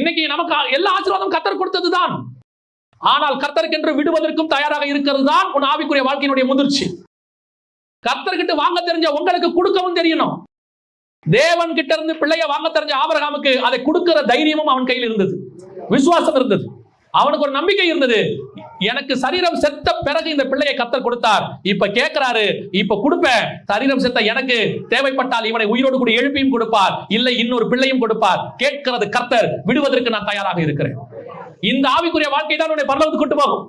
இன்னைக்கு நமக்கு எல்லா ஆசீர்வாதம் கர்த்தர் கொடுத்ததுதான். ஆனால் கர்த்தருக்கென்று விடுவதற்கும் தயாராக இருக்கிறது தான் உன் ஆவிக்குரிய வாழ்க்கையினுடைய முதிர்ச்சி. கர்த்தர்கிட்ட வாங்க தெரிஞ்ச உங்களுக்கு கொடுக்கவும் தெரியணும். தேவன் கிட்ட இருந்து பிள்ளைய வாங்க தெரிஞ்ச ஆபிரகாமுக்கு அதை கொடுக்கிற தைரியமும் அவன் கையில் இருந்தது, விசுவாசம் இருந்தது, அவனுக்கு ஒரு நம்பிக்கை இருந்தது. எனக்கு சரீரம் செத்த பிறகு இந்த பிள்ளையை கர்த்தர் கொடுத்தார், இப்ப கேட்கிறாரு, இப்ப கொடுப்பேன். சரீரம் செத்த எனக்கு தேவைப்பட்டால் இவனை உயிரோடு கூட எழுப்பியும் கொடுப்பார், இல்லை இன்னொரு பிள்ளையும் கொடுப்பார். கேட்கிறது கர்த்தர், விடுவதற்கு நான் தயாராக இருக்கிறேன். இந்த ஆவிக்குரிய வாழ்க்கை தான் உன்னை பரலோகத்துக்கு கொண்டு போகும்.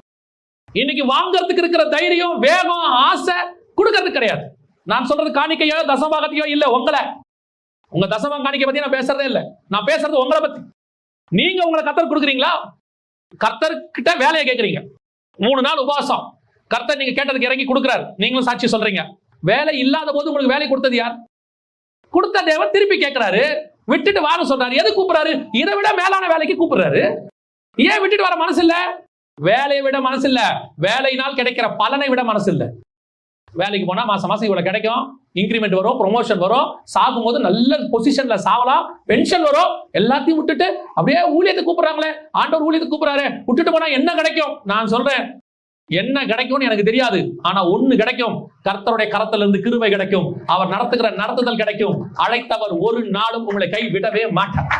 இன்னைக்கு வாங்கறதுக்கு இருக்கிற தைரியம், வேகம், ஆசை கொடுக்கறது கிடையாது. நான் சொல்றது காணிக்கையோ தசமபாகத்தையோ இல்ல, உங்க தசமம் காணிக்கை பத்தி நான் பேசுறதே இல்ல. நான் பேசுறது உங்களை பத்தி. நீங்க உங்களை கர்த்தர் கொடுக்குறீங்களா? கர்த்தர் கிட்ட வேலையை கேட்கறீங்க. 3 நாள் உபவாசம், கர்த்தர் நீங்க கேட்டதுக்கு இறங்கி கொடுக்கிறார், நீங்களும் சாட்சி சொல்றீங்க. வேலை இல்லாத போது உங்களுக்கு வேலை கொடுத்தது யார்? கொடுத்த தேவன் திருப்பி கேட்கிறாரு, விட்டுட்டு வான்னு சொல்றாரு. எது கூப்பிடுறாரு? இதை விட மேலான வேலைக்கு கூப்பிடுறாரு. ஏன் விட்டுட்டு வர மனசு இல்ல? வேலையை விட மனசு இல்ல, வேலையினால் கிடைக்கிற பலனை விட மனசு இல்ல. வேலைக்கு போனா மாசம் மாசம் இவ்வளவு கிடைக்கும், இன்கிரிமெண்ட் வரும், ப்ரொமோஷன் வரும், சாகும் போது நல்ல பொசிஷன்ல சாவலாம், பென்ஷன் வரும், எல்லாத்தையும் விட்டுட்டு அப்படியே ஊழியத்தை கூப்பிடுறாங்களே, ஆண்டவர் ஊழியத்தை கூப்பிடுறாரு, விட்டுட்டு போனா என்ன கிடைக்கும்? நான் சொல்றேன், என்ன கிடைக்கும்னு எனக்கு தெரியாது. ஆனா ஒண்ணு கிடைக்கும், கர்த்தருடைய கரத்திலிருந்து கிருபை கிடைக்கும், அவர் நடத்துகிற நடத்துதல் கிடைக்கும். அழைத்தவர் ஒரு நாளும் உங்களை கை விடவே மாட்டார்.